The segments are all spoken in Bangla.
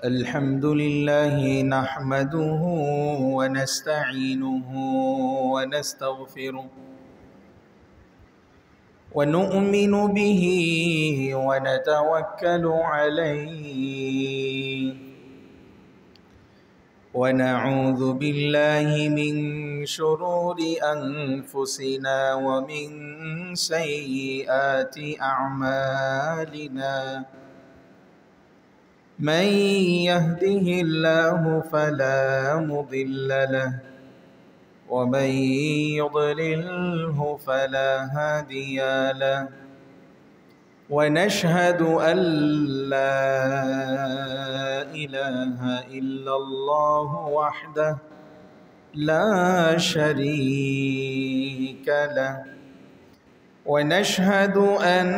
الحمد لله نحمده ونستعينه ونستغفره ونؤمن به ونتوكل عليه ونعوذ بالله من شرور أنفسنا ومن سيئات أعمالنا من يهده الله فلا مضل له ومن يضلله فلا هادي له ونشهد أن لا إله إلا الله وحده لا شريك له ونشهد أن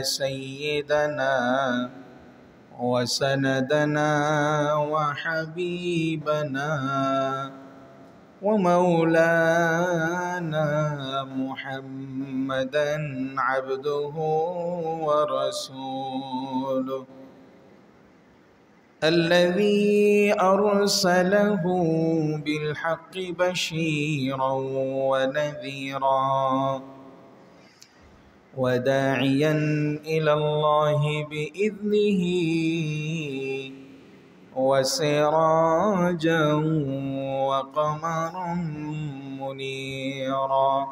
سيدنا وسندنا وحبيبنا ومولانا محمدا عبده ورسوله الذي أرسله بالحق بشيرا ونذيرا وداعيا إلى الله بإذنه وسراجا وقمرا منيرا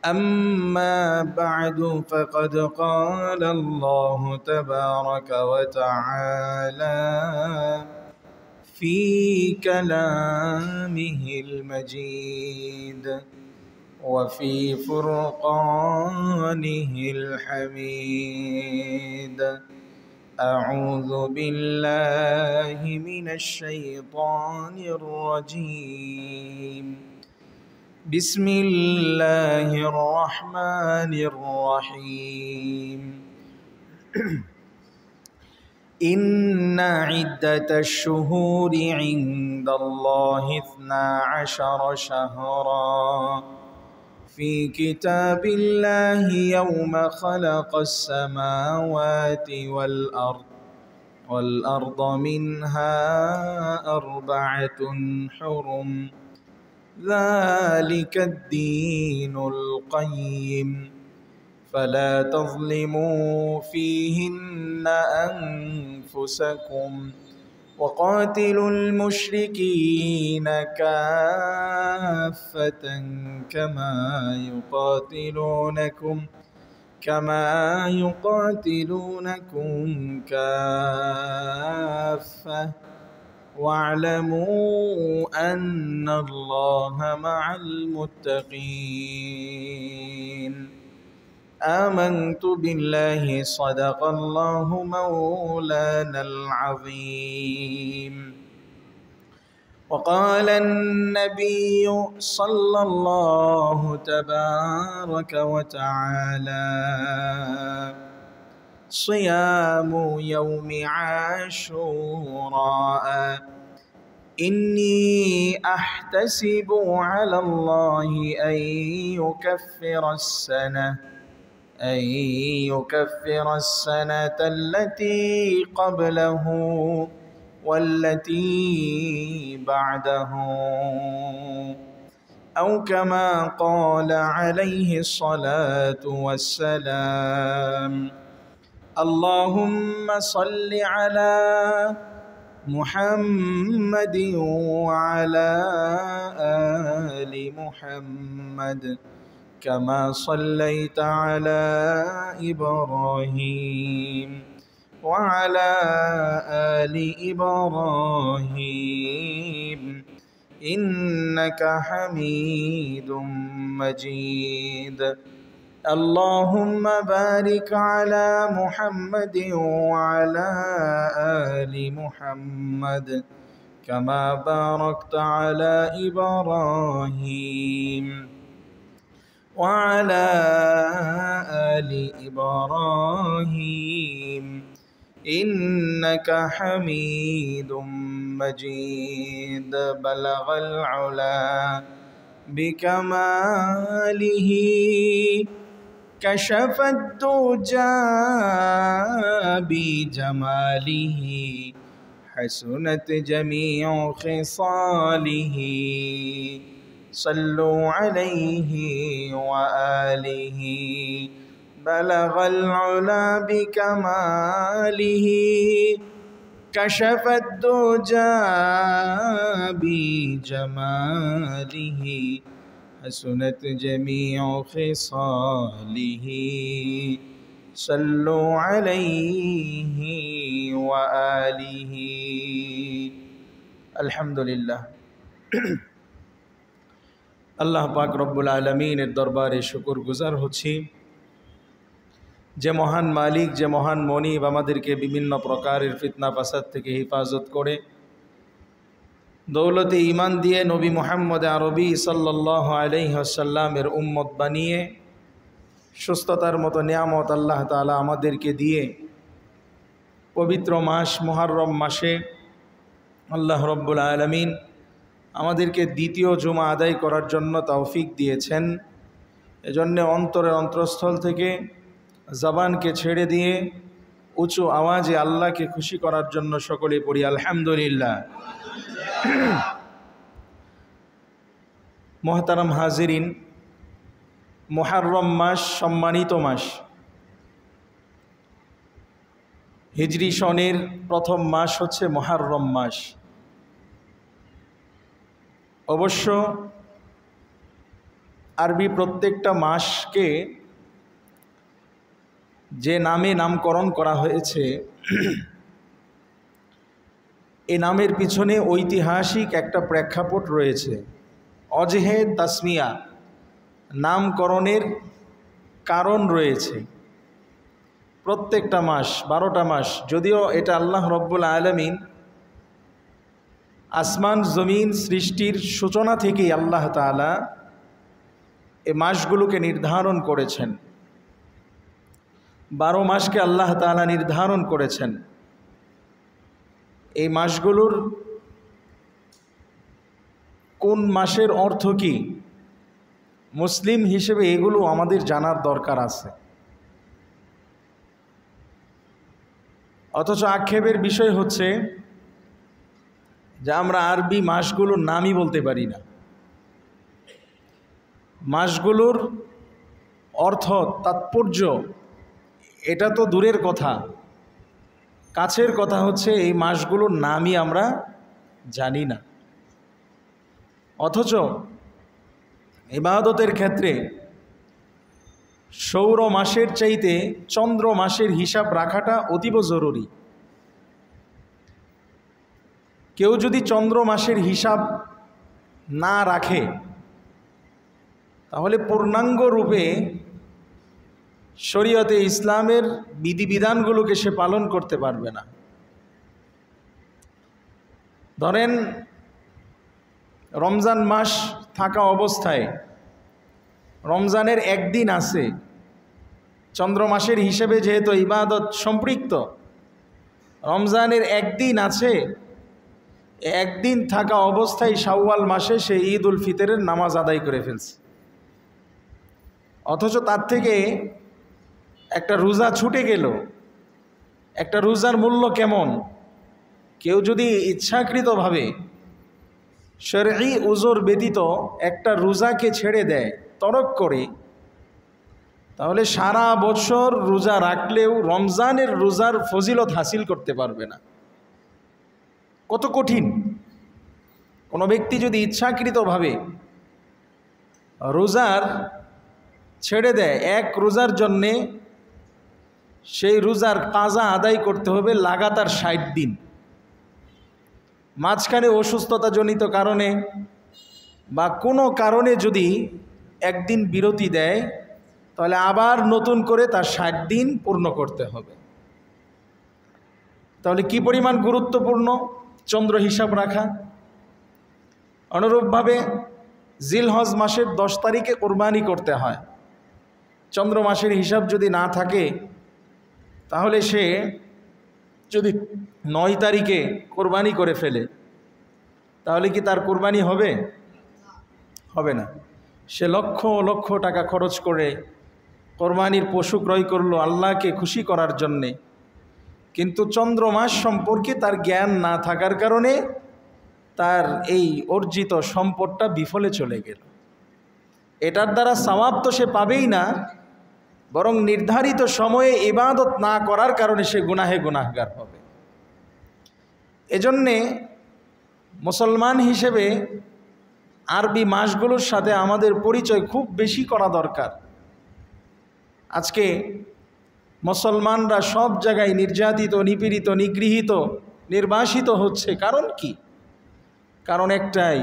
أما بعد فقد قال الله تبارك وتعالى في كلامه المجيد وفي فرقانه الحميد أعوذ بالله من الشيطان الرجيم بسم الله الرحمن الرحيم إن عدة الشهور عند الله 12 شهرا في كتاب الله يوم خلق السماوات والأرض منها 4 حرم ذلك الدين القيم فلا تظلموا فيهن أنفسكم وقاتلوا المشركين كافة كما يقاتلونكم كافة واعلموا أن الله مع المتقين آمنت بالله صدق الله مولانا العظيم وقال النبي صلى الله تبارك وتعالى صيام يوم عاشوراء إني أحتسب على الله أن يكفر السنة التي قبله والتي بعده أو كما قال عليه الصلاة والسلام اللهم صل على محمد وعلى آل محمد كما صليت على إبراهيم وعلى آل إبراهيم إنك حميد مجيد اللهم بارك على محمد وعلى آل محمد كما باركت على إبراهيم وعلى آل إبراهيم إنك حميد مجيد بلغ العلا بكماله كشف الدجى بجماله حسنت جميع خصاله صلوا عليه وآله بلغ العلا بكماله كشف الدجى بجماله حسنت جميع خصاله صلوا عليه وآله الحمد لله আল্লাহ পাক রব্বুল আলামিনের দরবারে শুকর গুজার হচ্ছি, যে মহান মালিক, যে মহান মনিব আমাদেরকে বিভিন্ন প্রকারের ফিতনা ফাসাদ থেকে হেফাজত করে দৌলতে ঈমান দিয়ে নবী মুহাম্মদ আরবি সাল্লাল্লাহু আলাইহি ওয়াসাল্লামের উম্মত বানিয়ে সুস্থতার মতো নিয়ামত আল্লাহ তাআলা আমাদেরকে দিয়ে পবিত্র মাস মুহররম মাসে আল্লাহ রব্বুল আলামিন আমাদেরকে দ্বিতীয় জুমা আদায় করার জন্য তৌফিক দিয়েছেন। এজন্য অন্তরের অন্তরস্থল থেকে জবানকে ছেড়ে দিয়ে উঁচু আওয়াজে আল্লাহকে খুশি করার জন্য সকলে পড়ি আলহামদুলিল্লাহ। মোহতারাম হাজিরিন, মুহররম মাস সম্মানিত মাস, হিজরি সনের প্রথম মাস হচ্ছে মুহররম মাস। অবশ্য আরবি প্রত্যেকটা মাসকে যে নামে নামকরণ করা হয়েছে এ নামের পিছনে ঐতিহাসিক একটা প্রেক্ষাপট রয়েছে। অজহে তাসমিয়া, নামকরণের কারণ রয়েছে। প্রত্যেকটা মাস 12টা মাস, যদিও এটা আল্লাহ রব্বুল আলামিন আসমান জমিন সৃষ্টির সূচনা থেকেই আল্লাহ তাআলা এই মাসগুলোকে নির্ধারণ করেছেন। 12 মাসকে আল্লাহ তাআলা নির্ধারণ করেছেন। এই মাসগুলোর কোন মাসের অর্থ কি, মুসলিম হিসেবে এগুলো আমাদের জানার দরকার আছে। অথচ আক্ষেপের বিষয় হচ্ছে যে আমরা আরবি মাসগুলোর নামই বলতে পারি না। মাসগুলোর অর্থ, তাৎপর্য এটা তো দূরের কথা, কাছের কথা হচ্ছে এই মাসগুলোর নামই আমরা জানি না। অথচ ইবাদতের ক্ষেত্রে সৌর মাসের চাইতে চন্দ্র মাসের হিসাব রাখাটা অতীব জরুরি। কেউ যদি চন্দ্র মাসের হিসাব না রাখে তাহলে পূর্ণাঙ্গ রূপে শরীয়তে ইসলামের বিধিবিধানগুলোকে সে পালন করতে পারবে না। ধরেন রমজান মাস থাকা অবস্থায় রমজানের একদিন আছে, চন্দ্র মাসের হিসেবে যেহেতু ইবাদত সম্পৃক্ত, রমজানের একদিন আছে, একদিন থাকা অবস্থায় শাওয়াল মাসে সে ঈদ উল ফিতরের নামাজ আদায় করে ফেলছে। অথচ তার থেকে একটা রোজা ছুটে গেল। একটা রোজার মূল্য কেমন? কেউ যদি ইচ্ছাকৃতভাবে শরঈ উযর ব্যতীত একটা রোজাকে ছেড়ে দেয়, তরক করে, তাহলে সারা বছর রোজা রাখলেও রমজানের রোজার ফজিলত হাসিল করতে পারবে না। কত কঠিন! কোনো ব্যক্তি যদি ইচ্ছাকৃতভাবে রোজার ছেড়ে দেয়, এক রোজার জন্যে সেই রোজার কাজা আদায় করতে হবে লাগাতার 60 দিন। মাঝখানে অসুস্থতাজনিত কারণে বা কোনো কারণে যদি একদিন বিরতি দেয়, তাহলে আবার নতুন করে তার 60 দিন পূর্ণ করতে হবে। তাহলে কি পরিমাণ গুরুত্বপূর্ণ চন্দ্র হিসাব রাখা। অনুরূপভাবে জিলহজ মাসের 10 তারিখে কোরবানি করতে হয়। চন্দ্র মাসের হিসাব যদি না থাকে তাহলে সে যদি 9 তারিখে কোরবানি করে ফেলে তাহলে কি তার কোরবানি হবে? হবে না। সে লক্ষ লক্ষ টাকা খরচ করে কোরবানির পশু ক্রয় করলো আল্লাহকে খুশি করার জন্যে, কিন্তু চন্দ্র মাস সম্পর্কে তার জ্ঞান না থাকার কারণে তার এই অর্জিত সম্পদটা বিফলে চলে গেল। এটার দ্বারা সওয়াব তো সে পাবেই না, বরং নির্ধারিত সময়ে ইবাদত না করার কারণে সে গুনাহে গুনাহগার হবে। এজন্যে মুসলমান হিসেবে আরবি মাসগুলোর সাথে আমাদের পরিচয় খুব বেশি করা দরকার। আজকে মুসলমানরা সব জায়গায় নির্যাতিত, নিপীড়িত, নিগৃহীত, নির্বাসিত হচ্ছে। কারণ কি? কারণ একটাই,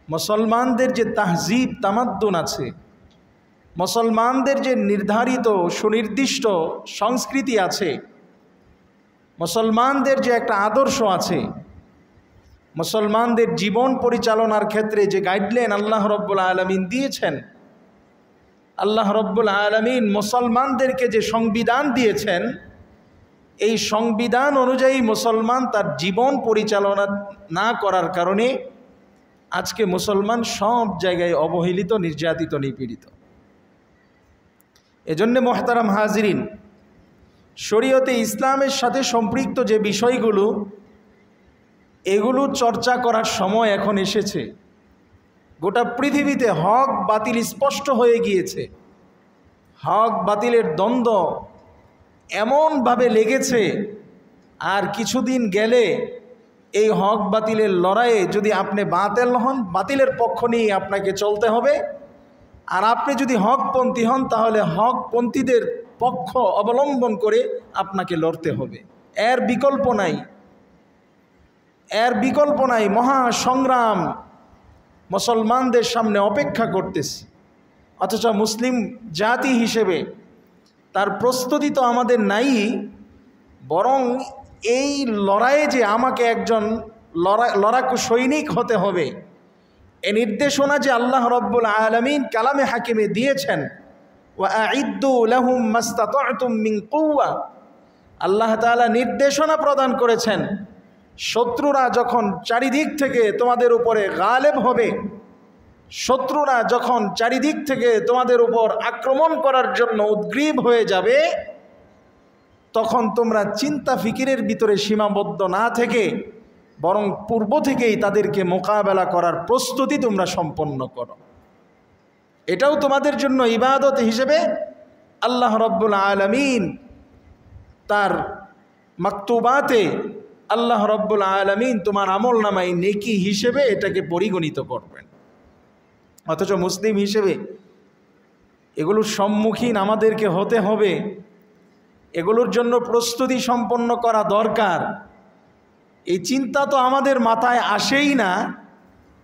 মুসলমানদের যে তাহজিব তামাদ্দুন আছে, মুসলমানদের যে নির্ধারিত সুনির্দিষ্ট সংস্কৃতি আছে, মুসলমানদের যে একটা আদর্শ আছে, মুসলমানদের জীবন পরিচালনার ক্ষেত্রে যে গাইডলাইন আল্লাহ রব্বুল আলামিন দিয়েছেন, আল্লাহ রব্বুল আলামিন মুসলমানদেরকে যে সংবিধান দিয়েছেন, এই সংবিধান অনুযায়ী মুসলমান তার জীবন পরিচালনা না করার কারণে আজকে মুসলমান সব জায়গায় অবহেলিত, নির্যাতিত, নিপীড়িত। এজন্য মোহতারাম হাজিরিন, শরীয়তে ইসলামের সাথে সম্পৃক্ত যে বিষয়গুলো, এগুলো চর্চা করার সময় এখন এসেছে। গোটা পৃথিবীতে হক বাতিল স্পষ্ট হয়ে গিয়েছে। হক বাতিলের দ্বন্দ্ব এমনভাবে লেগেছে, আর কিছুদিন গেলে এই হক বাতিলের লড়াইয়ে যদি আপনি বাতিল হন, বাতিলের পক্ষ নিয়ে আপনাকে চলতে হবে। আর আপনি যদি হকপন্থী হন, তাহলে হকপন্থীদের পক্ষ অবলম্বন করে আপনাকে লড়তে হবে। এর বিকল্প নাই, এর বিকল্প নাই। মহা সংগ্রাম মুসলমানদের সামনে অপেক্ষা করতেছে। অথচ মুসলিম জাতি হিসেবে তার প্রস্তুতি তো আমাদের নাই, বরং এই লড়াইয়ে যে আমাকে একজন লড়াকু সৈনিক হতে হবে, এ নির্দেশনা যে আল্লাহ রব্বুল আলামিন কালামে হাকিমে দিয়েছেন, ওয়াআইদ্দু লাহুম মাসতাতা'তুম মিন কুওয়া, আল্লাহ তাআলা নির্দেশনা প্রদান করেছেন, শত্রুরা যখন চারিদিক থেকে তোমাদের উপরে গালেব হবে, শত্রুরা যখন চারিদিক থেকে তোমাদের উপর আক্রমণ করার জন্য উদ্গ্রীব হয়ে যাবে, তখন তোমরা চিন্তা ফিকিরের ভিতরে সীমাবদ্ধ না থেকে বরং পূর্ব থেকেই তাদেরকে মোকাবেলা করার প্রস্তুতি তোমরা সম্পন্ন করো। এটাও তোমাদের জন্য ইবাদত হিসেবে আল্লাহ রব্বুল আলামিন তার মাকতুবাতে, আল্লাহ রব্বুল আলামিন তোমার আমল নামায় নেকি হিসেবে এটাকে পরিগণিত করবেন। অথচ মুসলিম হিসেবে এগুলোর সম্মুখীন আমাদেরকে হতে হবে, এগুলোর জন্য প্রস্তুতি সম্পন্ন করা দরকার। এই চিন্তা তো আমাদের মাথায় আসেই না,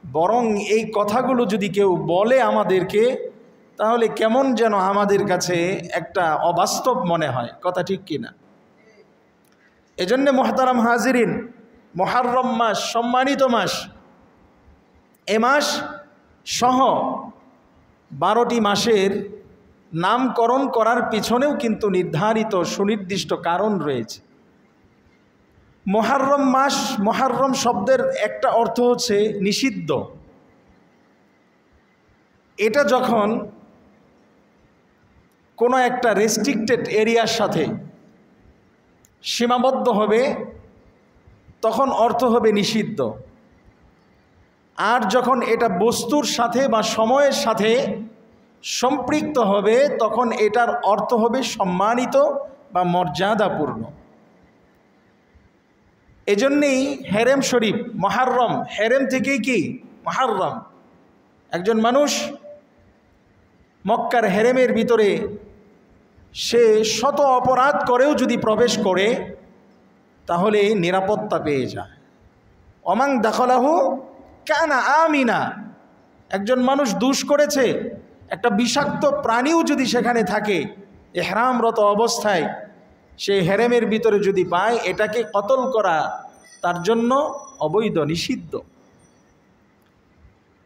বরং এই কথাগুলো যদি কেউ বলে আমাদেরকে, তাহলে কেমন যেন আমাদের কাছে একটা অবাস্তব মনে হয়। কথা ঠিক কিনা? এজন্য মুহতারাম হাজিরিন, মুহররম মাস সম্মানিত মাস, এ মাস সহ 12টি মাসের নামকরণ করার পিছনেও কিন্তু নির্ধারিত সুনির্দিষ্ট কারণ রয়েছে। মুহররম মাস, মুহররম শব্দের একটা অর্থ হচ্ছে নিষিদ্ধ। এটা যখন কোনো একটা রেস্ট্রিক্টেড এরিয়ার সাথে সীমাবদ্ধ হবে, তখন অর্থ হবে নিষিদ্ধ। আর যখন এটা বস্তুর সাথে বা সময়ের সাথে সম্পৃক্ত হবে, তখন এটার অর্থ হবে সম্মানিত বা মর্যাদাপূর্ণ। এজন্যেই হেরেম শরীফ, মুহররম, হেরেম থেকেই কি মুহররম। একজন মানুষ মক্কার হেরেমের ভিতরে সে শত অপরাধ করেও যদি প্রবেশ করে, তাহলে নিরাপত্তা পেয়ে যায়। অমাং দাখলাহু কানা আমিনা। একজন মানুষ দুষ করেছে, একটা বিষাক্ত প্রাণীও যদি সেখানে থাকে, ইহরামরত অবস্থায় সে হেরেমের ভিতরে যদি পায়, এটাকে কতল করা তার জন্য অবৈধ, নিষিদ্ধ।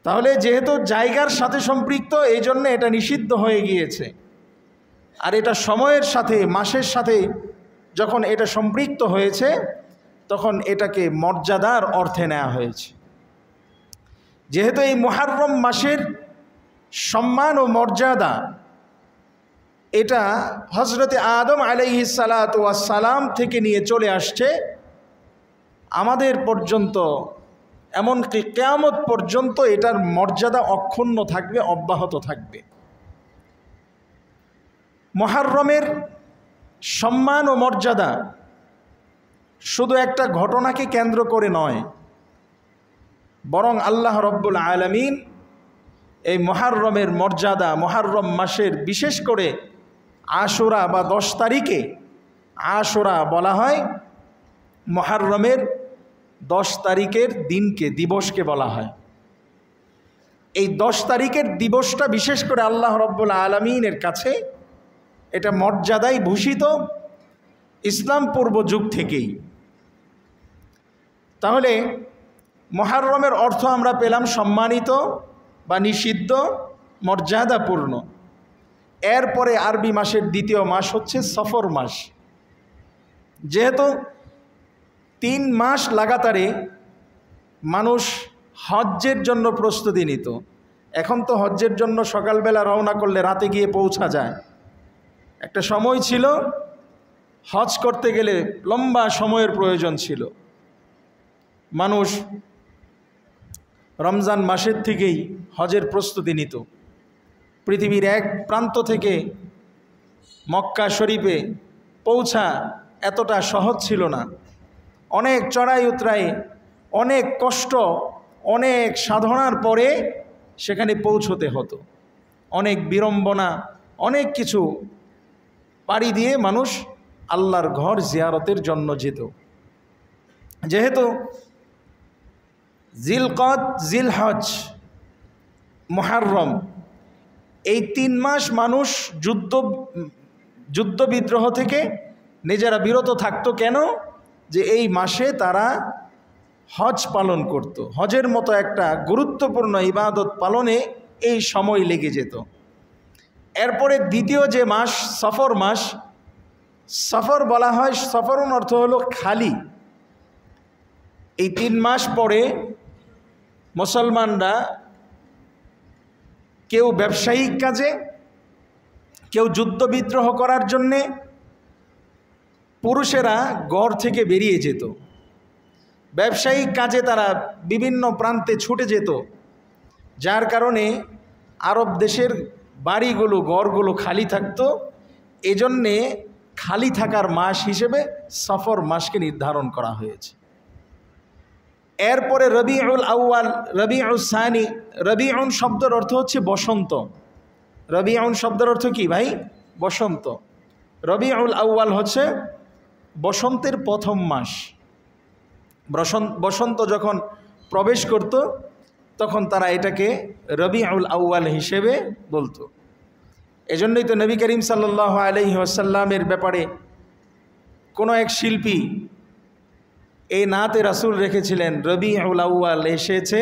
তাহলে যেহেতু জায়গার সাথে সম্পৃক্ত, এই জন্য এটা নিষিদ্ধ হয়ে গিয়েছে। আর এটা সময়ের সাথে, মাসের সাথে যখন এটা সম্পৃক্ত হয়েছে, তখন এটাকে মর্যাদার অর্থে নেওয়া হয়েছে। যেহেতু এই মুহররম মাসের সম্মান ও মর্যাদা এটা হযরতে আদম আলাইহিস সালাতু ওয়াস সালাম থেকে নিয়ে চলে আসছে আমাদের পর্যন্ত, এমনকি কিয়ামত পর্যন্ত এটার মর্যাদা অক্ষুণ্ণ থাকবে, অব্যাহত থাকবে। মুহররমের সম্মান ও মর্যাদা শুধু একটা ঘটনাকে কেন্দ্র করে নয়, বরং আল্লাহ রব্বুল আলামিন এই মুহররমের মর্যাদা, মুহররম মাসের বিশেষ করে আশুরা বা 10 তারিখে, আশুরা বলা হয় মুহররমের 10 তারিখের দিনকে, দিবসকে বলা হয়। এই 10 তারিখের দিবসটা বিশেষ করে আল্লাহ রব্বুল আলামিনের কাছে এটা মর্যাদায় ভূষিত ইসলাম পূর্ব যুগ থেকেই। তাহলে মুহররমের অর্থ আমরা পেলাম সম্মানিত বা নিষিদ্ধ, মর্যাদাপূর্ণ। এরপরে আরবি মাসের দ্বিতীয় মাস হচ্ছে সফর মাস। যেহেতু 3 মাস লাগাতারে মানুষ হজ্জের জন্য প্রস্তুতি নিত, এখন তো হজ্জের জন্য সকালবেলা রওনা করলে রাতে গিয়ে পৌঁছা যায়। একটা সময় ছিল হজ করতে গেলে লম্বা সময়ের প্রয়োজন ছিল। মানুষ রমজান মাসের থেকেই হজের প্রস্তুতি নিত। পৃথিবীর এক প্রান্ত থেকে মক্কা শরীফে পৌঁছা এতটা সহজ ছিল না। অনেক চড়াই উতরাই, অনেক কষ্ট, অনেক সাধনার পরে সেখানে পৌঁছতে হতো। অনেক বিড়ম্বনা, অনেক কিছু পাড়ি দিয়ে মানুষ আল্লাহর ঘর জিয়ারতের জন্য যেত। যেহেতু জিলকদ, জিলহজ, মুহররম এই 3 মাস মানুষ যুদ্ধ বিদ্রোহ থেকে নিজেরা বিরত থাকতো। কেন? যে এই মাসে তারা হজ পালন করত। হজের মতো একটা গুরুত্বপূর্ণ ইবাদত পালনে এই সময় লেগে যেত। এরপরে দ্বিতীয় যে মাস সফর মাস, সফর বলা হয়, সফরন অর্থ হলো খালি। এই 3 মাস পরে মুসলমানরা কেউ ব্যবসায়িক কাজে, কেউ যুদ্ধ বিদ্রোহ করার জন্যে পুরুষেরা গড় থেকে বেরিয়ে যেত। ব্যবসায়িক কাজে তারা বিভিন্ন প্রান্তে ছুটে যেত, যার কারণে আরব দেশের বাড়িগুলো, গড়গুলো খালি থাকতো। এজন্যে খালি থাকার মাস হিসেবে সফর মাসকে নির্ধারণ করা হয়েছে। এরপরে রবিউল আউয়াল, রবিউল সানি। রবিউন শব্দের অর্থ হচ্ছে বসন্ত। রবিউন শব্দের অর্থ কি ভাই? বসন্ত। রবিউল আউয়াল হচ্ছে বসন্তের প্রথম মাস। বসন্ত যখন প্রবেশ করত তখন তারা এটাকে রবিউল আউয়াল হিসেবে বলতো। এজন্যই তো নবী করিম সাল্লাল্লাহু আলাইহি ওয়াসাল্লামের ব্যাপারে কোনো এক শিল্পী এই নাতে রাসূল রেখেছিলেন, রবিউল আউয়াল এসেছে,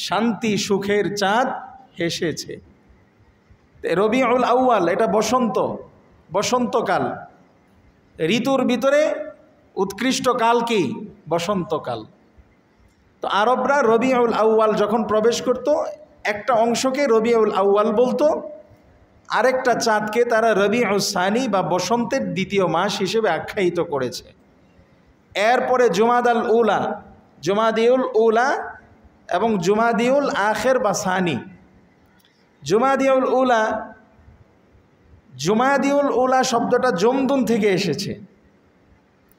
শান্তি সুখের চাঁদ হেসেছে। রবিউল আউয়াল এটা বসন্ত, বসন্তকাল। ঋতুর ভিতরে উৎকৃষ্ট কাল কি? বসন্তকাল। তো আরবরা রবিউল আউয়াল যখন প্রবেশ করত, একটা অংশকে রবিউল আউয়াল বলতো, আরেকটা চাঁদকে তারা রবিউল সানি বা বসন্তের দ্বিতীয় মাস হিসেবে আখ্যায়িত করেছে। এরপরে জুমাদাল উলা, জুমাদিউল উলা এবং জুমাদিউল আখের বা সানি। জুমাদিউল উলা, জুমাদিউল উলা শব্দটা জমদুন থেকে এসেছে।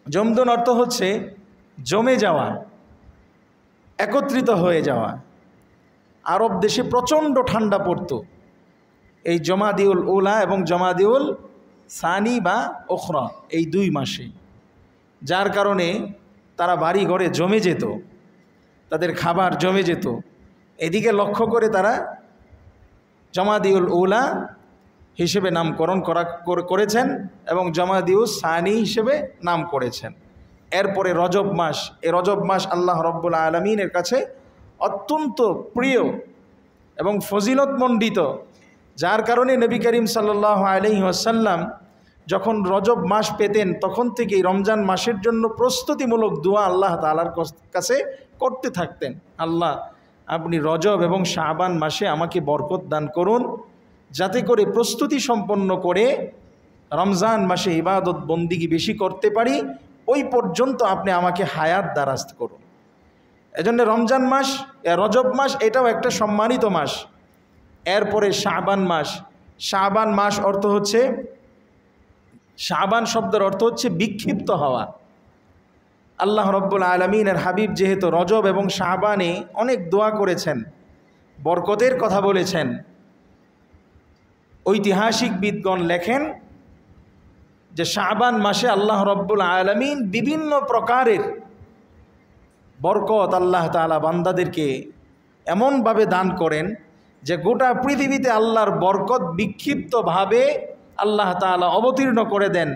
জমদুন অর্থ হচ্ছে জমে যাওয়া, একত্রিত হয়ে যাওয়া। আরব দেশে প্রচণ্ড ঠান্ডা পড়ত এই জমাদিউল উলা এবং জমাদিউল সানি বা ওখরা, এই 2 মাসে। যার কারণে তারা বাড়ি ঘরে জমে যেত, তাদের খাবার জমে যেত। এদিকে লক্ষ্য করে তারা জমাদিউল উলা হিসেবে নামকরণ করেছেন এবং জমাদিউল সানি হিসেবে নাম করেছেন। এরপরে রজব মাস। এই রজব মাস আল্লাহ রব্বুল আলামিনের কাছে অত্যন্ত প্রিয় এবং ফজিলতমণ্ডিত, যার কারণে নবী করিম সাল্লাল্লাহু আলাইহি ওয়াসাল্লাম যখন রজব মাস পেতেন তখন থেকেই রমজান মাসের জন্য প্রস্তুতিমূলক দোয়া আল্লাহ তাআলার কাছে করতে থাকতেন। আল্লাহ, আপনি রজব এবং শাবান মাসে আমাকে বরকত দান করুন, যাতে করে প্রস্তুতি সম্পন্ন করে রমজান মাসে ইবাদত বন্দিগি বেশি করতে পারি, ওই পর্যন্ত আপনি আমাকে হায়াত দারাজ করুন। এজন্য রমজান মাস, রজব মাস এটাও একটা সম্মানিত মাস। এরপরে শাবান মাস। শাবান মাস অর্থ হচ্ছে, শাবান শব্দের অর্থ হচ্ছে বিক্ষিপ্ত হওয়া। আল্লাহ রব্বুল আলমিনের হাবিব যেহেতু রজব এবং শাবানে অনেক দোয়া করেছেন, বরকতের কথা বলেছেন, ঐতিহাসিকবিদগণ লেখেন যে শাবান মাসে আল্লাহ রব্বুল আলমিন বিভিন্ন প্রকারের বরকত আল্লাহ তাআলা বান্দাদেরকে এমনভাবে দান করেন যে গোটা পৃথিবীতে আল্লাহর বরকত বিক্ষিপ্তভাবে আল্লাহ তাআলা অবতীর্ণ করে দেন।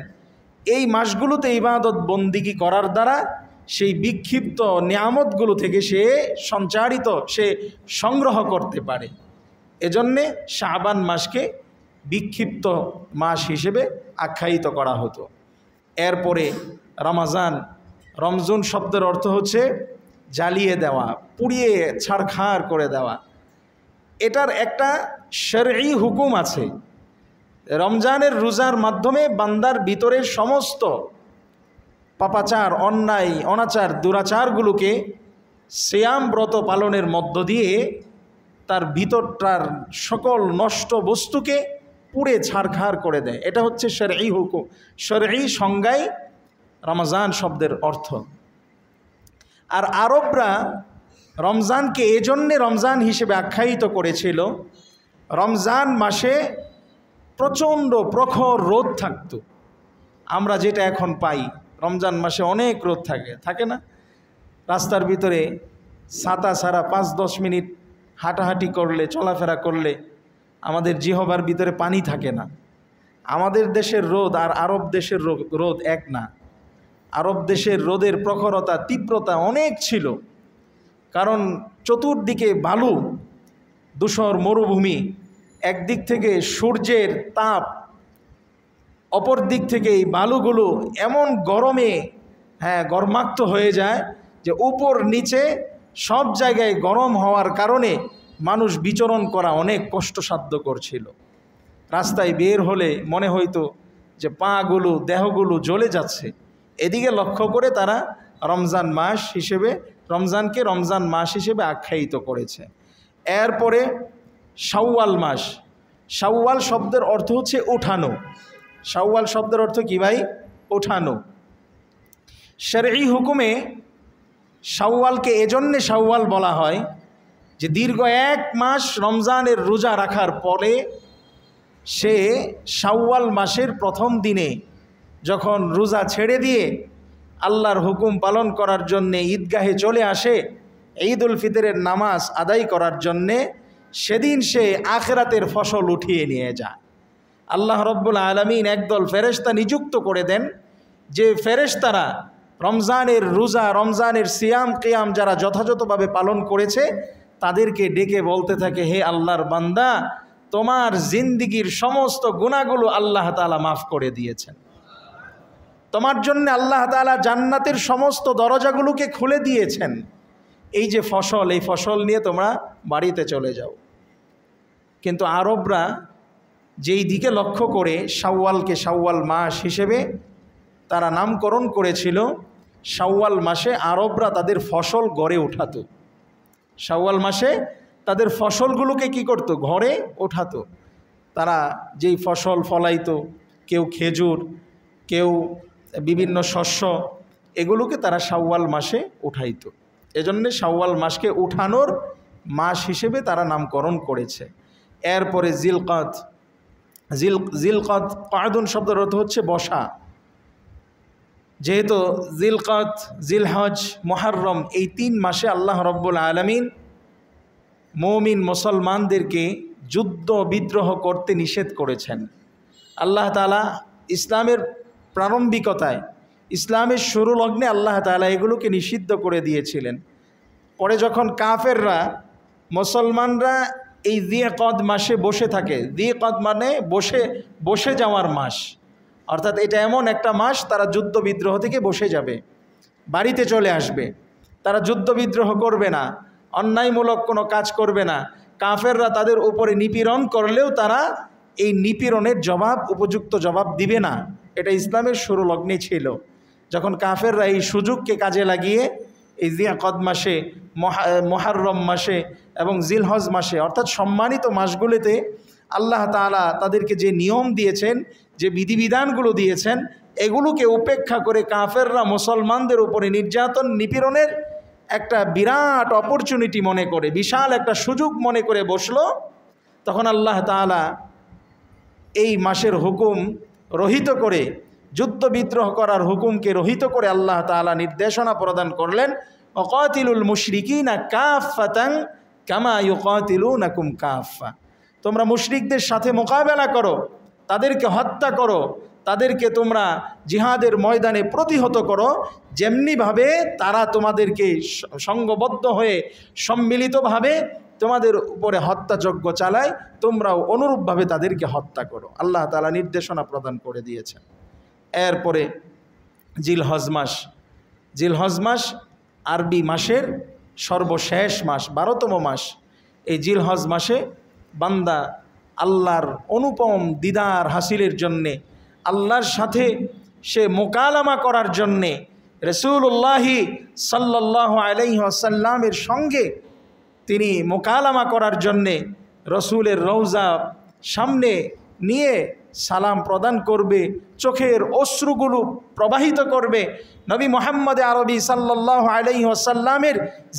এই মাসগুলোতে ইবাদত বন্দিগি করার দ্বারা সেই বিক্ষিপ্ত নিয়ামতগুলো থেকে সে সঞ্চারিত, সে সংগ্রহ করতে পারে। এজন্যে শাবান মাসকে বিক্ষিপ্ত মাস হিসেবে আখ্যায়িত করা হতো। এরপরে রমজান। রমজান শব্দের অর্থ হচ্ছে জ্বালিয়ে দেওয়া, পুড়িয়ে ছারখার করে দেওয়া। এটার একটা শরঈ হুকুম আছে। রমজানের রোজার মাধ্যমে বান্দার ভিতরের সমস্ত পাপাচার, অন্যায়, অনাচার, দুরাচারগুলোকে সিয়াম ব্রত পালনের মধ্য দিয়ে তার ভিতরটার সকল নষ্ট বস্তুকে পুড়ে ছারখার করে দেয়। এটা হচ্ছে শরঈ হুকুম, শরঈ সংজ্ঞায় রমজান শব্দের অর্থ। আর আরবরা রমজানকে এজন্যে রমজান হিসেবে আখ্যায়িত করেছিল, রমজান মাসে প্রচণ্ড প্রখর রোদ থাকতো। আমরা যেটা এখন পাই, রমজান মাসে অনেক রোদ থাকে না? রাস্তার ভিতরে ছাতা ছাড়া 5-10 মিনিট হাঁটাহাঁটি করলে, চলাফেরা করলে আমাদের জিহবার ভিতরে পানি থাকে না। আমাদের দেশের রোদ আর আরব দেশের রোদ এক না। আরব দেশের রোদের প্রখরতা, তীব্রতা অনেক ছিল, কারণ চতুর্দিকে বালু, ধূসর মরুভূমি, একদিক থেকে সূর্যের তাপ, অপর দিক থেকে এই বালুগুলো এমন গরমে গরমাক্ত হয়ে যায় যে উপর নিচে সব জায়গায় গরম হওয়ার কারণে মানুষ বিচরণ করা অনেক কষ্টসাধ্য করছিল। রাস্তায় বের হলে মনে হইতো যে পাগুলো, দেহগুলো জ্বলে যাচ্ছে। এদিকে লক্ষ্য করে তারা রমজানকে রমজান মাস হিসেবে আখ্যায়িত করেছে। এরপরে শাওয়াল মাস। শাওয়াল শব্দের অর্থ হচ্ছে ওঠানো। শাওয়াল শব্দের অর্থ কি ভাই? ওঠানো। শরঈ হুকুমে শাওয়ালকে এজন্যে শাওয়াল বলা হয় যে দীর্ঘ 1 মাস রমজানের রোজা রাখার পরে সে শাওয়াল মাসের প্রথম দিনে যখন রোজা ছেড়ে দিয়ে আল্লাহর হুকুম পালন করার জন্যে ঈদগাহে চলে আসে ঈদ উল ফিতরের নামাজ আদায় করার জন্যে, সেদিন সে আখিরাতের ফসল উঠিয়ে নিয়ে যায়। আল্লাহ রব্বুল আলামিন একদল ফেরেশতা নিযুক্ত করে দেন, যে ফেরেশতারা রমজানের রোজা, রমজানের সিয়াম কিয়াম যারা যথাযথভাবে পালন করেছে তাদেরকে ডেকে বলতে থাকে, হে আল্লাহর বান্দা, তোমার জিন্দিগির সমস্ত গুনাহগুলো আল্লাহ তাআলা মাফ করে দিয়েছেন। তোমার জন্য আল্লাহ তাআলা জান্নাতের সমস্ত দরজাগুলোকে খুলে দিয়েছেন। এই যে ফসল, এই ফসল নিয়ে তোমরা বাড়িতে চলে যাও। কিন্তু আরবরা যেই দিকে লক্ষ্য করে শাওয়ালকে শাওয়াল মাস হিসেবে তারা নামকরণ করেছিল, শাওয়াল মাসে আরবরা তাদের ফসল গড়ে ওঠাতো। শাওয়াল মাসে তাদের ফসলগুলোকে কি করত? ঘরে ওঠাতো। তারা যেই ফসল ফলাইতো, কেউ খেজুর, কেউ বিভিন্ন শস্য, এগুলোকে তারা শাওয়াল মাসে উঠাইতো। এজন্য শাওয়াল মাসকে উঠানোর মাস হিসেবে তারা নামকরণ করেছে। এরপরে জিলকদ। জিলকদ কাদুন শব্দের অর্থ হচ্ছে বসা। যেহেতু জিলকদ, জিলহজ, মুহররম এই 3 মাসে আল্লাহ রব্বুল আলামিন মুমিন মুসলমানদেরকে যুদ্ধ বিদ্রোহ করতে নিষেধ করেছেন। আল্লাহ তাআলা ইসলামের প্রারম্ভিকতায়, ইসলামের শুরু লগ্নে আল্লাহ তাআলা এগুলোকে নিষিদ্ধ করে দিয়েছিলেন। পরে যখন কাফেররা, মুসলমানরা এই জিলকদ মাসে বসে থাকে, জিলকদ মানে বসে যাওয়ার মাস, অর্থাৎ এটা এমন একটা মাস তারা যুদ্ধ বিদ্রোহ থেকে বসে যাবে, বাড়িতে চলে আসবে, তারা যুদ্ধ বিদ্রোহ করবে না, অন্যায়মূলক কোনো কাজ করবে না। কাফেররা তাদের উপরে নিপীড়ন করলেও তারা এই নিপীড়নের উপযুক্ত জবাব দিবে না। এটা ইসলামের শুরু লগ্নে ছিল। যখন কাফেররা এই সুযোগকে কাজে লাগিয়ে এই জিলকদ মাসে, মুহররম মাসে এবং জিলহজ মাসে অর্থাৎ সম্মানিত মাসগুলিতে আল্লাহ তাআলা তাদেরকে যে নিয়ম দিয়েছেন, যে বিধিবিধানগুলো দিয়েছেন, এগুলোকে উপেক্ষা করে কাফেররা মুসলমানদের উপরে নির্যাতন নিপীড়নের একটা বিরাট অপরচুনিটি মনে করে, বিশাল একটা সুযোগ মনে করে বসলো। তখন আল্লাহ তাআলা এই মাসের হুকুম রহিত করে, যুদ্ধ বিদ্রোহ করার হুকুমকে রহিত করে আল্লাহ তাআলা নির্দেশনা প্রদান করলেন, ওয়াকাতিলুল মুশরিকিনা কাফাতান কামা ইউকাতিলুনাকুম কাফা। তোমরা মুশরিকদের সাথে মোকাবেলা করো, তাদেরকে হত্যা করো, তাদেরকে তোমরা জিহাদের ময়দানে প্রতিহত করো, যেমনিভাবে তারা তোমাদেরকে সংঘবদ্ধ হয়ে সম্মিলিতভাবে তোমাদের উপরে হত্যাযজ্ঞ চালায়, তোমরাও অনুরূপভাবে তাদেরকে হত্যা করো। আল্লাহ তাআলা নির্দেশনা প্রদান করে দিয়েছেন। এরপরে জিলহজ মাস। জিলহজ মাস আরবি মাসের সর্বশেষ মাস, 12তম মাস। এই জিলহজ মাসে বান্দা আল্লাহর অনুপম দিদার হাসিলের জন্যে, আল্লাহর সাথে সে মোকালামা করার জন্যে, রাসূলুল্লাহি সাল্লাল্লাহু আলাইহি ওয়াসাল্লামের সঙ্গে তিনি মোকালামা করার জন্যে রসুলের রওজা সামনে নিয়ে সালাম প্রদান করবে, চোখের অশ্রুগুলো প্রবাহিত করবে। নবী মুহাম্মদ আরবি সাল্লাল্লাহু আলাইহি ওয়াসাল্লামের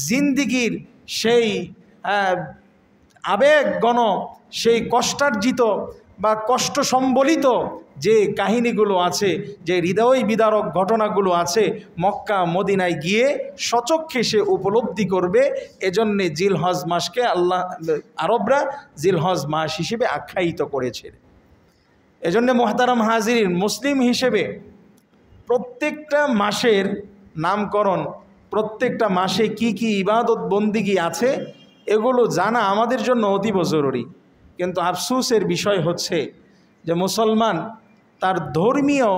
জিন্দিগির সেই আবেগঘন, সেই কষ্টার্জিত বা কষ্ট সম্বলিত যে কাহিনীগুলো আছে, যে হৃদয় বিদারক ঘটনাগুলো আছে, মক্কা মদিনায় গিয়ে সচক্ষে সে উপলব্ধি করবে। এজন্যে জিলহজ মাসকে আরবরা জিলহজ মাস হিসেবে আখ্যায়িত করেছে। এজন্যে মোহতারাম হাজিরিন, মুসলিম হিসেবে প্রত্যেকটা মাসের নামকরণ, প্রত্যেকটা মাসে কি কি ইবাদত বন্দিগি আছে, এগুলো জানা আমাদের জন্য অতীব জরুরি। কিন্তু আফসোসের বিষয় হচ্ছে যে মুসলমান তার ধর্মীয়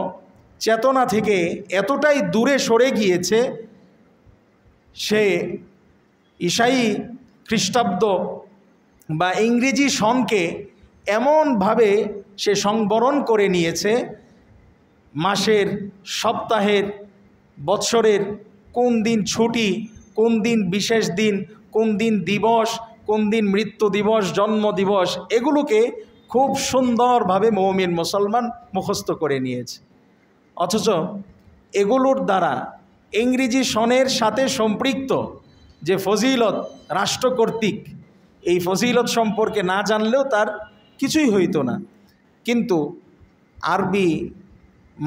চেতনা থেকে এতটাই দূরে সরে গিয়েছে, সে ঈসাই খ্রিস্টাব্দ বা ইংরেজি সনকে এমনভাবে সে সংবরণ করে নিয়েছে, মাসের, সপ্তাহের, বৎসরের কোন দিন ছুটি, কোন দিন বিশেষ দিন, কোন দিন দিবস, কোন দিন মৃত্যু দিবস, জন্ম দিবস, এগুলোকে খুব সুন্দরভাবে মুমিন মুসলমান মুখস্থ করে নিয়েছে। অথচ এগুলোর দ্বারা ইংরেজি সনের সাথে সম্পৃক্ত যে ফজিলত রাষ্ট্র কর্তৃক, এই ফজিলত সম্পর্কে না জানলেও তার কিছুই হইতো না। কিন্তু আরবি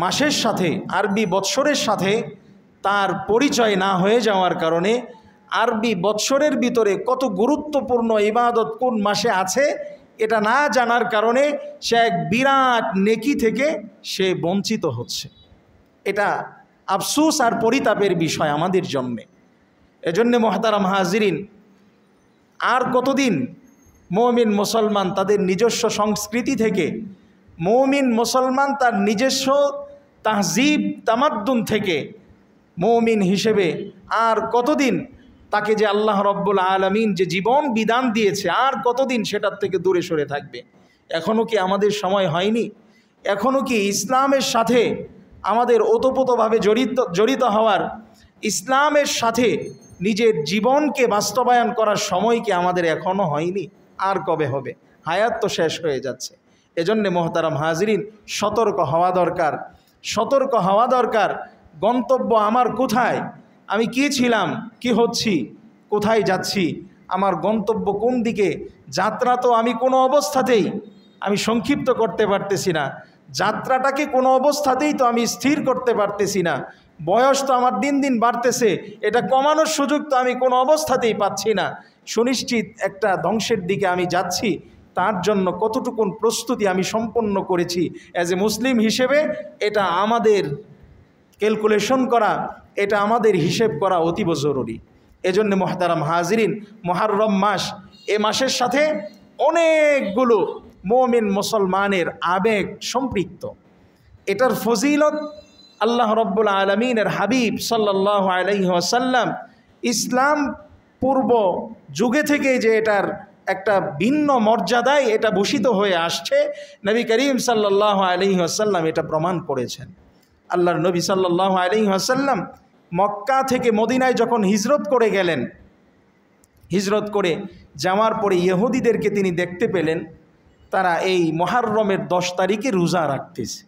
মাসের সাথে, আরবি বৎসরের সাথে তার পরিচয় না হয়ে যাওয়ার কারণে, আরবি বৎসরের ভিতরে কত গুরুত্বপূর্ণ ইবাদত কোন মাসে আছে এটা না জানার কারণে সে এক বিরাট নেকি থেকে সে বঞ্চিত হচ্ছে। এটা আফসোস আর পরিতাপের বিষয় আমাদের জন্যে। এজন্যে মুহতারাম হাজিরিন, আর কতদিন মুমিন মুসলমান তাদের নিজস্ব সংস্কৃতি থেকে, মুমিন মুসলমান তার নিজস্ব তাহজিব তামাদ্দুন থেকে মুমিন হিসেবে আর কতদিন তাকে যে আল্লাহ রব্বুল আলামিন যে জীবন বিধান দিয়েছে, আর কতদিন সেটার থেকে দূরে সরে থাকবে? এখনও কি আমাদের সময় হয়নি? এখনও কি ইসলামের সাথে আমাদের ওতপ্রোতভাবে জড়িত হওয়ার, ইসলামের সাথে নিজের জীবনকে বাস্তবায়ন করার সময় কি আমাদের এখনও হয়নি? আর কবে হবে? হায়াত তো শেষ হয়ে যাচ্ছে। এজন্যে মোহতারাম হাজিরিন, সতর্ক হওয়া দরকার, সতর্ক হওয়া দরকার। গন্তব্য আমার কোথায়? আমি কি ছিলাম, কি হচ্ছি, কোথায় যাচ্ছি, আমার গন্তব্য কোন দিকে? যাত্রা তো আমি কোনো অবস্থাতেই আমি সংক্ষিপ্ত করতে পারতেছি না, যাত্রাটাকে কোনো অবস্থাতেই তো আমি স্থির করতে পারতেছি না। বয়স তো আমার দিন দিন বাড়তেছে, এটা কমানোর সুযোগ তো আমি কোনো অবস্থাতেই পাচ্ছি না। সুনিশ্চিত একটা ধ্বংসের দিকে আমি যাচ্ছি। তার জন্য কতটুকুন প্রস্তুতি আমি সম্পন্ন করেছি অ্যাজ এ মুসলিম হিসেবে, এটা আমাদের ক্যালকুলেশন করা, এটা আমাদের হিসেব করা অতীব জরুরি। এজন্য মুহতারাম হাজিরিন, মুহররম মাস, এ মাসের সাথে অনেকগুলো মুমিন মুসলমানের আবেগ সম্পৃক্ত। এটার ফজিলত আল্লাহ রব্বুল আলমিনের হাবিব সাল্লাল্লাহু আলাইহি ওয়াসাল্লাম ইসলাম পূর্ব যুগে থেকে যে এটার একটা ভিন্ন মর্যাদায় এটা ভূষিত হয়ে আসছে, নবী করিম সাল্লাল্লাহু আলাইহি ওয়াসাল্লাম এটা প্রমাণ করেছেন। আল্লাহর নবী সাল্লাল্লাহু আলাইহি ওয়াসাল্লাম মক্কা থেকে মদিনায় যখন হিজরত করে গেলেন, হিজরত করে যাওয়ার পরে ইহুদিদেরকে তিনি দেখতে পেলেন তারা এই মুহররমের 10 তারিখে রোজা রাখতেছে।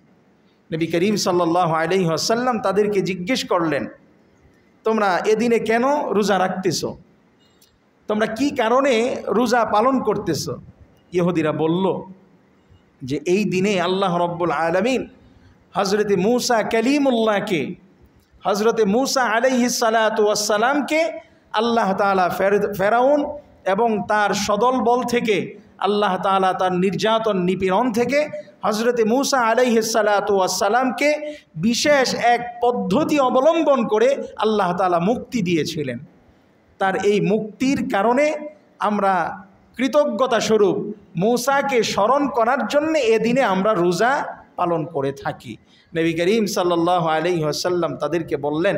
নবী করিম সাল্লাল্লাহু আলাইহি ওয়াসাল্লাম তাদেরকে জিজ্ঞেস করলেন, তোমরা এদিনে কেন রোজা রাখতেছো? তোমরা কি কারণে রোজা পালন করতেছো? ইহুদিরা বলল যে এই দিনে আল্লাহ রব্বুল আলামিন হজরতে মূসা কালিমুল্লাহকে, হজরতে মূসা আলাইহিস সালাতু ওয়াস সালামকে আল্লাহ তাআলা ফেরাউন এবং তার সদল বল থেকে, আল্লাহ তাআলা তার নির্যাতন নিপীড়ন থেকে হজরতে মূসা আলাইহিস সালাতু ওয়াস সালামকে বিশেষ এক পদ্ধতি অবলম্বন করে আল্লাহ তাআলা মুক্তি দিয়েছিলেন। তার এই মুক্তির কারণে আমরা কৃতজ্ঞতা স্বরূপ মূসাকে স্মরণ করার জন্য এদিনে আমরা রোজা পালন করে থাকি। নবী করিম সাল্লাল্লাহু আলাইহি ওয়াসাল্লাম তাদেরকে বললেন,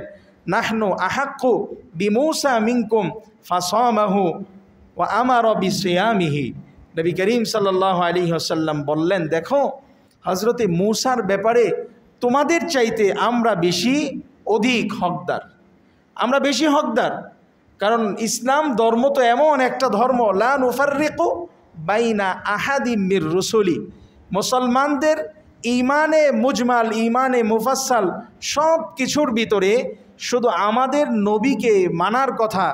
নাহনু আহাক্কু বিমূসা মিনকুম ফাসামাহু ওয়া আমারা বিসিয়ামিহি। নবী করিম সাল্লাল্লাহু আলাইহি ওয়াসাল্লাম বললেন, দেখো হজরতে মূসার ব্যাপারে তোমাদের চাইতে আমরা বেশি অধিক হকদার, আমরা বেশি হকদার। কারণ ইসলাম ধর্ম তো এমন একটা ধর্ম, লা নুফাররিকু বাইনা আহাদিম মির রুসুলি, মুসলমানদের ইমানে মুজমাল, ইমানে মুফাসসাল সব কিছুর ভিতরে শুধু আমাদের নবীকে মানার কথা,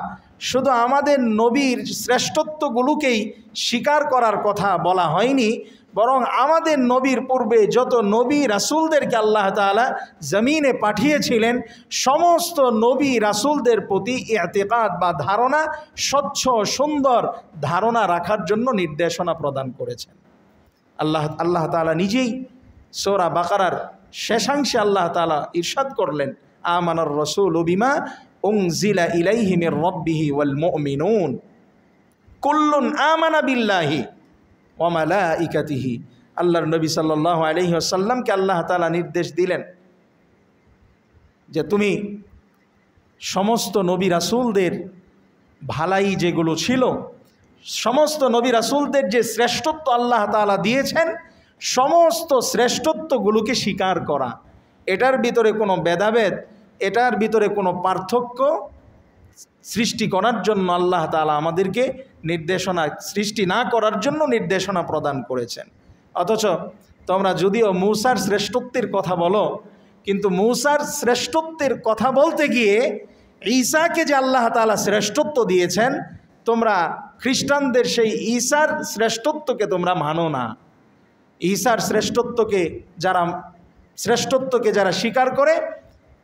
শুধু আমাদের নবীর শ্রেষ্ঠত্বগুলোকেই স্বীকার করার কথা বলা হয়নি, বরং আমাদের নবীর পূর্বে যত নবী রাসূলদেরকে আল্লাহ তাআলা জমিনে পাঠিয়েছিলেন সমস্ত নবী রাসূলদের প্রতি ইতিকাদ বা ধারণা, স্বচ্ছ সুন্দর ধারণা রাখার জন্য নির্দেশনা প্রদান করেছেন। আল্লাহ তাআলা নিজেই সূরা বাকারার শেষাংশে আল্লাহ তাআলা ইরশাদ করলেন, আমানার রাসূলু বিমা উনজিলা ইলাইহি মির রাব্বিহি ওয়াল মুমিনুন কুল্লুন আমানা বিল্লাহি ওয়া মালাইকাতিহি। আল্লাহর নবী সাল্লাল্লাহু আলাইহি ওয়াসাল্লামকে আল্লাহ তাআলা নির্দেশ দিলেন যে তুমি সমস্ত নবী রাসূলদের ভালাই যেগুলো ছিল, সমস্ত নবী রাসূলদের যে শ্রেষ্ঠত্ব আল্লাহ তাআলা দিয়েছেন সমস্ত শ্রেষ্ঠত্বগুলোকে স্বীকার করা, এটার ভিতরে কোনো ভেদাভেদ, এটার ভিতরে কোনো পার্থক্য সৃষ্টি করার জন্য আল্লাহ তাআলা আমাদেরকে নির্দেশনা, সৃষ্টি না করার জন্য নির্দেশনা প্রদান করেছেন। অথচ তোমরা যদিও মূসার শ্রেষ্ঠত্বের কথা বলো, কিন্তু মূসার শ্রেষ্ঠত্বের কথা বলতে গিয়ে ঈসাকে যে আল্লাহ তাআলা শ্রেষ্ঠত্ব দিয়েছেন, তোমরা খ্রিস্টানদের সেই ঈসার শ্রেষ্ঠত্বকে তোমরা মানো না। ঈসার শ্রেষ্ঠত্বকে যারা স্বীকার করে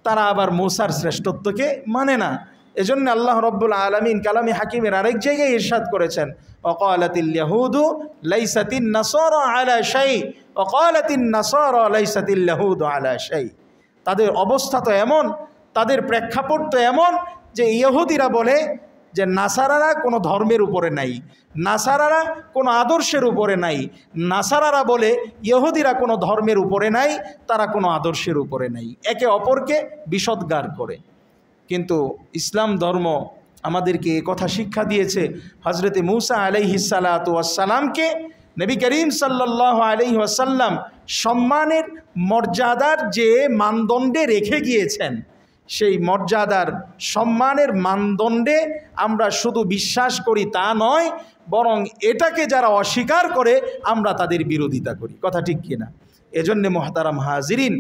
তারা আবার মূসার শ্রেষ্ঠত্বকে মানে না। এজন্য আল্লাহ রব্বুল আলামিন কালামে হাকিমের আরেক জায়গায় ইরশাদ করেছেন, ওয়াকালাতিল ইয়াহুদু লাইসাতিন নাসারা আলা শাই ওয়াকালাতিন নাসারা লাইসাতিল ইয়াহুদু আলা শাই। তাদের অবস্থা তো এমন, তাদের প্রেক্ষাপট তো এমন যে ইহুদিরা বলে যে নাসারারা কোনো ধর্মের উপরে নাই, নাসারারা কোনো আদর্শের উপরে নাই, নাসারারা বলে ইহুদিরা কোনো ধর্মের উপরে নাই, তারা কোনো আদর্শের উপরে নাই, একে অপরকে বিষোদ্গার করে। কিন্তু ইসলাম ধর্ম আমাদেরকে এ কথা শিক্ষা দিয়েছে, হজরতে মূসা আলাইহিস সালাতু ওয়াস সালামকে নবী করিম সাল্লাল্লাহু আলাইহি ওয়াসাল্লাম সম্মানের মর্যাদার যে মানদণ্ডে রেখে গিয়েছেন, সেই মর্যাদার সম্মানের মানদণ্ডে আমরা শুধু বিশ্বাস করি তা নয়, বরং এটাকে যারা অস্বীকার করে আমরা তাদের বিরোধিতা করি। কথা ঠিক কিনা? এজন্য মুহতারাম হাজিরিন,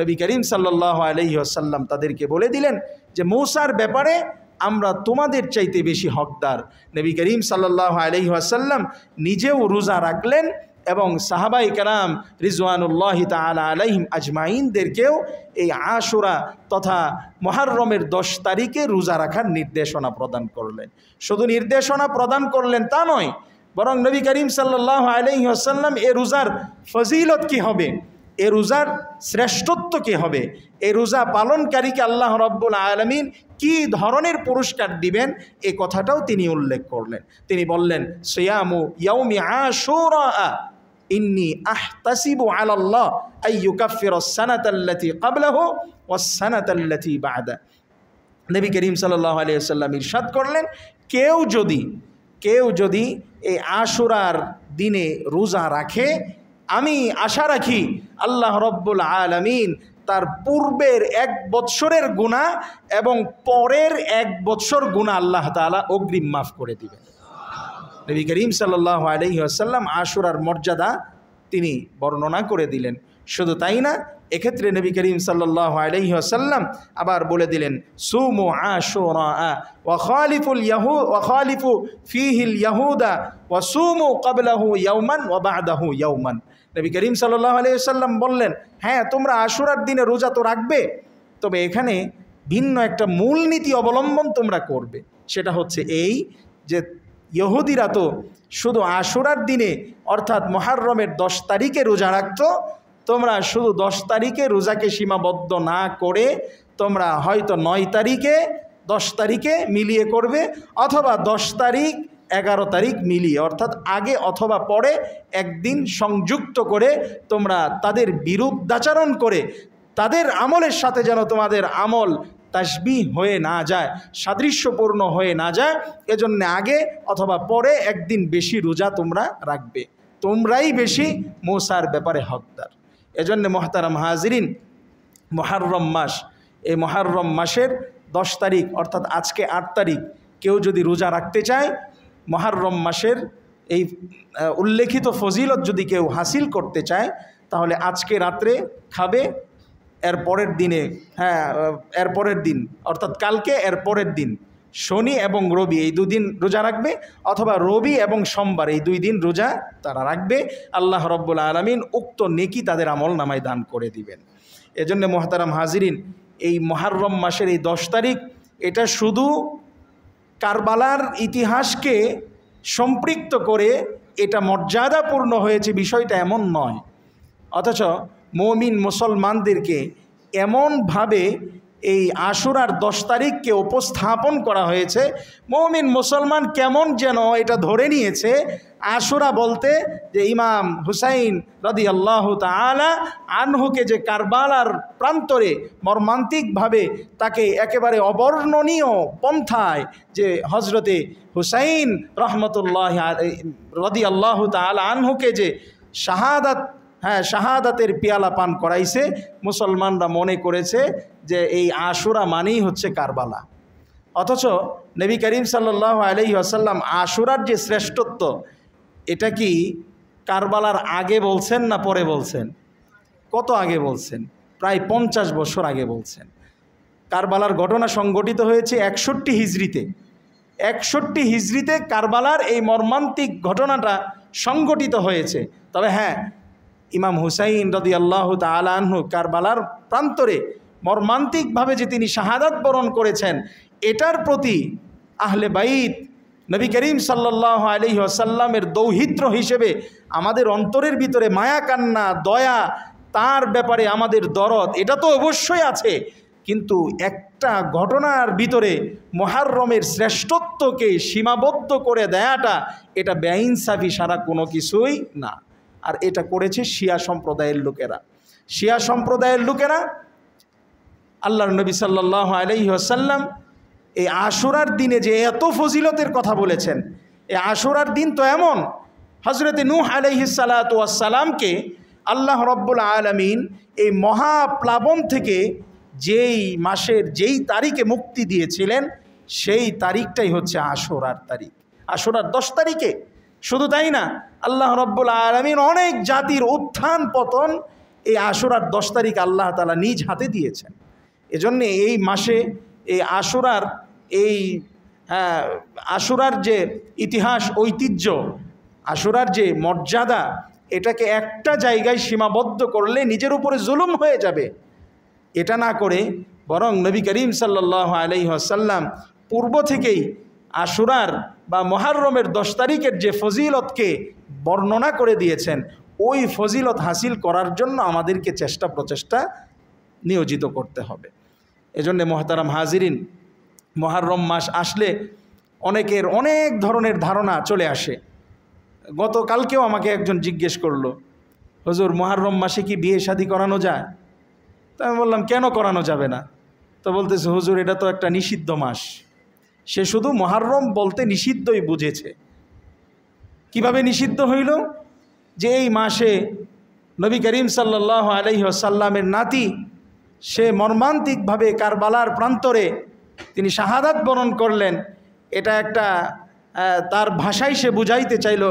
নবী করিম সাল্লাল্লাহু আলাইহি ওয়াসাল্লাম তাদেরকে বলে দিলেন যে মূসার ব্যাপারে আমরা তোমাদের চাইতে বেশি হকদার। নবী করিম সাল্লাল্লাহু আলাইহি ওয়াসাল্লাম নিজেও রোজা রাখলেন এবং সাহাবাই কেরাম রিজওয়ানুল্লাহি তাআলা আলাইহিম আজমাইনদেরকেও এই আশুরা তথা মুহররমের 10 তারিখে রোজা রাখার নির্দেশনা প্রদান করলেন। শুধু নির্দেশনা প্রদান করলেন তা নয়, বরং নবী করিম সাল্লাল্লাহু আলাইহি ওয়াসাল্লাম এ রোজার ফজিলত কী হবে, এ রোজার শ্রেষ্ঠত্ব কী হবে, এই রোজা পালনকারীকে আল্লাহ রব্বুল আলামিন কি ধরনের পুরস্কার দিবেন এ কথাটাও তিনি উল্লেখ করলেন। তিনি বললেন, সিয়ামু ইয়াউমি আশুরা ইন্নী আহতাসিবু আলাল্লাহ আইয়ুকাফিরাস সানাতাল্লাতী ক্বাবলাহু ওয়াস সানাতাল্লাতী বা'দা। নবী করিম সাল্লাল্লাহু আলাইহি ওয়াসাল্লাম ইরশাদ করলেন, কেউ যদি এই আশুরার দিনে রোজা রাখে, আমি আশা রাখি আল্লাহ রব্বুল আলামিন তার পূর্বের 1 বৎসরের গুনাহ এবং পরের 1 বৎসর গুনাহ আল্লাহ তাআলা অগ্রিম মাফ করে দিবেন। নবী করিম সাল্লাল্লাহু আলাইহি ওয়াসাল্লাম আশুরার মর্যাদা তিনি বর্ণনা করে দিলেন। শুধু তাই না, এক্ষেত্রে নবী করিম সাল্লাল্লাহু আলাইহি ওয়াসাল্লাম আবার বলে দিলেন, সুমু আশুরা ওয়া খালিফু ফীহিল ইয়াহুদা ওয়া সুমু ক্বাবলাহু ইয়াওমান ওয়া বা'দাহু ইয়াওমান। নবী করিম সাল্লাল্লাহু আলাইহি ওয়াসাল্লাম বললেন, হ্যাঁ তোমরা আশুরার দিনে রোজা তো রাখবে, তবে এখানে ভিন্ন একটা মূলনীতি অবলম্বন তোমরা করবে। সেটা হচ্ছে এই যে ইহুদিরা তো শুধু আশুরার দিনে অর্থাৎ মুহররমের 10 তারিখে রোজা রাখতো, তোমরা শুধু 10 তারিখে রোজাকে সীমাবদ্ধ না করে তোমরা হয়তো 9 তারিখে 10 তারিখে মিলিয়ে করবে, অথবা 10 তারিখ 11 তারিখ মিলিয়ে, অর্থাৎ আগে অথবা পরে একদিন সংযুক্ত করে তোমরা তাদের বিরুদ্ধাচরণ করে তাদের আমলের সাথে যেন তোমাদের আমল তাসবিহ হয়ে না যায়, সাদৃশ্যপূর্ণ হয়ে না যায়, এজন্য আগে অথবা পরে একদিন বেশি রোজা তোমরা রাখবে, তোমরাই বেশি মুসার ব্যাপারে হকদার। এজন্য মোহতারাম হাজিরিন, মুহররম মাস, এই মুহররম মাসের 10 তারিখ অর্থাৎ আজকে 8 তারিখ কেউ যদি রোজা রাখতে চায়, মুহররম মাসের এই উল্লেখিত ফজিলত যদি কেউ হাসিল করতে চায়, তাহলে আজকে রাত্রে খাবে, এর পরের দিনে এর পরের দিন অর্থাৎ কালকে এর পরের দিন শনি এবং রবি এই 2 দিন রোজা রাখবে, অথবা রবি এবং সোমবার এই 2 দিন রোজা তারা রাখবে। আল্লাহ রব্বুল আলামিন উক্ত নেকি তাদের আমল নামায় দান করে দিবেন। এজন্য মোহতারাম হাজিরিন, এই মুহররম মাসের এই 10 তারিখ এটা শুধু কারবালার ইতিহাসকে সম্পৃক্ত করে এটা মর্যাদাপূর্ণ হয়েছে বিষয়টা এমন নয়, অথচ মুমিন মুসলমানদেরকে এমনভাবে এই আশুরার 10 তারিখকে উপস্থাপন করা হয়েছে, মুমিন মুসলমান কেমন যেন এটা ধরে নিয়েছে আশুরা বলতে যে ইমাম হুসাইন রাদিয়াল্লাহু তাআলা আনহুকে যে কারবালার প্রান্তরে মর্মান্তিকভাবে তাকে একেবারে অবর্ণনীয় পন্থায় যে হজরতে হুসাইন রহমতুল্লাহ রাদিয়াল্লাহু তাআলা আনহুকে যে শাহাদাতের পেয়ালা পান করাইছে, মুসলমানরা মনে করেছে যে এই আশুরা মানেই হচ্ছে কারবালা। অথচ নবী করিম সাল্লাল্লাহু আলাইহি ওয়াসাল্লাম আশুরার যে শ্রেষ্ঠত্ব, এটা কি কারবালার আগে বলছেন না পরে বলছেন? কত আগে বলছেন? প্রায় 50 বছর আগে বলছেন। কারবালার ঘটনা সংঘটিত হয়েছে 61 হিজরিতে। 61 হিজরিতে কারবালার এই মর্মান্তিক ঘটনাটা সংঘটিত হয়েছে। তবে হ্যাঁ, ইমাম হুসাইন রাদিয়াল্লাহু তাআলা আনহু কারবালার প্রান্তরে মর্মান্তিকভাবে যে তিনি শাহাদাত বরণ করেছেন, এটার প্রতি আহলে বাইত নবী করিম সাল্লাল্লাহু আলাইহি ওয়াসাল্লামের দৌহিত্র হিসেবে আমাদের অন্তরের ভিতরে মায়া কান্না দয়া, তার ব্যাপারে আমাদের দরদ, এটা তো অবশ্যই আছে, কিন্তু একটা ঘটনার ভিতরে মুহররমের শ্রেষ্ঠত্বকে সীমাবদ্ধ করে দেয়াটা এটা বেইনসাফি সারা কোনো কিছুই না। আর এটা করেছে শিয়া সম্প্রদায়ের লোকেরা। শিয়া সম্প্রদায়ের লোকেরা আল্লাহর নবী সাল্লাল্লাহু আলাইহি ওয়াসাল্লাম এই আশুরার দিনে যে এত ফজিলতের কথা বলেছেন, এই আশুরার দিন তো এমন, হজরতে নূহ আলাইহিস সালাতু ওয়াস সালামকে আল্লাহ রব্বুল আলামিন এই মহাপ্লাবন থেকে যেই মাসের যেই তারিখে মুক্তি দিয়েছিলেন, সেই তারিখটাই হচ্ছে আশুরার তারিখ, আশুরার 10 তারিখে। শুধু তাই না, আল্লাহ রব্বুল আলামিন অনেক জাতির উত্থান পতন এই আশুরার 10 তারিখ আল্লাহ তাআলা নিজ হাতে দিয়েছেন। এজন্য এই মাসে এই আশুরার যে ইতিহাস ঐতিহ্য, আশুরার যে মর্যাদা, এটাকে একটা জায়গায় সীমাবদ্ধ করলে নিজের উপরে জুলুম হয়ে যাবে। এটা না করে বরং নবী করিম সাল্লাল্লাহু আলাইহি ওয়াসাল্লাম পূর্ব থেকেই আশুরার বা মুহররমের 10 তারিখের যে ফজিলতকে বর্ণনা করে দিয়েছেন, ওই ফজিলত হাসিল করার জন্য আমাদেরকে চেষ্টা প্রচেষ্টা নিয়োজিত করতে হবে। এজন্য মোহতারাম হাজিরিন, মুহররম মাস আসলে অনেকের অনেক ধরনের ধারণা চলে আসে। গতকালকেও আমাকে একজন জিজ্ঞেস করলো, হুজুর মুহররম মাসে কি বিয়ে শাদী করানো যায়? তা আমি বললাম কেন করানো যাবে না? তো বলতেছে, হুজুর এটা তো একটা নিষিদ্ধ মাস, সে শুধু মুহররম বলতে নিষিদ্ধই বুঝেছে। কিভাবে নিষিদ্ধ হইল? যে এই মাসে নবী করিম সাল্লাল্লাহু আলাইহি ওয়াসাল্লামের নাতি সে মর্মান্তিকভাবে কারবালার প্রান্তরে তিনি শাহাদাত বরণ করলেন। এটা একটা তার ভাষায় সে বুঝাইতে চাইল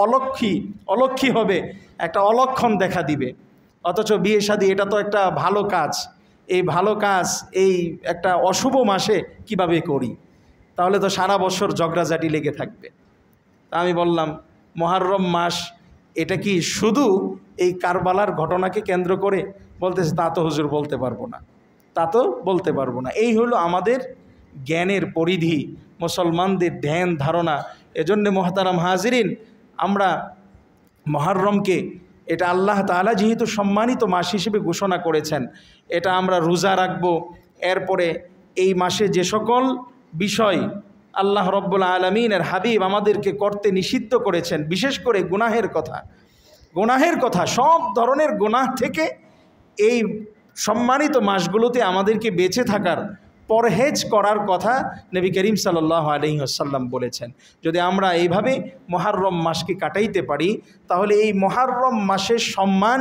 অলক্ষী হবে, একটা অলক্ষণ দেখা দিবে। অথচ বিয়ে শাদী এটা তো একটা ভালো কাজ, এই ভালো কাজ এই একটা অশুভ মাসে কিভাবে করি? তাহলে তো সারা বছর ঝগড়াঝাটি লেগে থাকবে। তা আমি বললাম মুহররম মাস এটা কি শুধু এই কারবালার ঘটনাকে কেন্দ্র করে? বলতেছে তা তো হুজুর বলতে পারবো না, তা তো বলতে পারবো না। এই হলো আমাদের জ্ঞানের পরিধি, মুসলমানদের ধ্যান ধারণা। এজন্য মোহতারাম হাজিরিন, আমরা মুহররমকে এটা আল্লাহ তাআলা যেহেতু সম্মানিত মাস হিসেবে ঘোষণা করেছেন, এটা আমরা রোজা রাখবো। এরপরে এই মাসে যে সকল বিষয় আল্লাহ রব্বুল আলামিনের হাবিব আমাদেরকে করতে নিষিদ্ধ করেছেন, বিশেষ করে গুনাহের কথা সব ধরনের গুনাহ থেকে এই সম্মানিত মাসগুলোতে আমাদেরকে বেঁচে থাকার, পরহেজ করার কথা নবী করিম সাল্লাল্লাহু আলাইহি ওয়াসাল্লাম বলেছেন। যদি আমরা এইভাবে মুহররম মাসকে কাটাইতে পারি, তাহলে এই মুহররম মাসের সম্মান,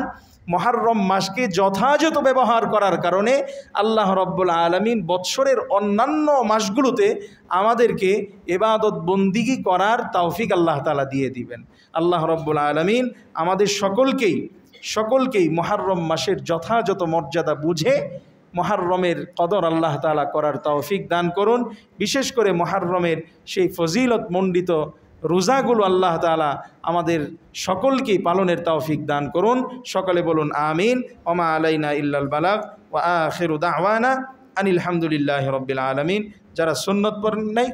মুহররম মাসকে যথাযথ ব্যবহার করার কারণে আল্লাহ রব্বুল আলামিন বৎসরের অন্যান্য মাসগুলোতে আমাদেরকে ইবাদত বন্দিগি করার তৌফিক আল্লাহ তাআলা দিয়ে দিবেন। আল্লাহ রব্বুল আলামিন আমাদের সকলকেই মুহররম মাসের যথাযথ মর্যাদা বুঝে মুহররমের কদর আল্লাহ তাআলা করার তৌফিক দান করুন। বিশেষ করে মুহররমের সেই ফজিলত মণ্ডিত রোজাগুলো আল্লাহ তাআলা আমাদের সকলকেই পালনের তৌফিক দান করুন। সকলে বলুন আমিন। ওমা আলাইনা ইল্লাল বালাগ ওয়া আখিরু দাওয়ানা আনিল হামদুলিল্লাহি রাব্বিল আলামিন। যারা সুন্নত পড়েন নাই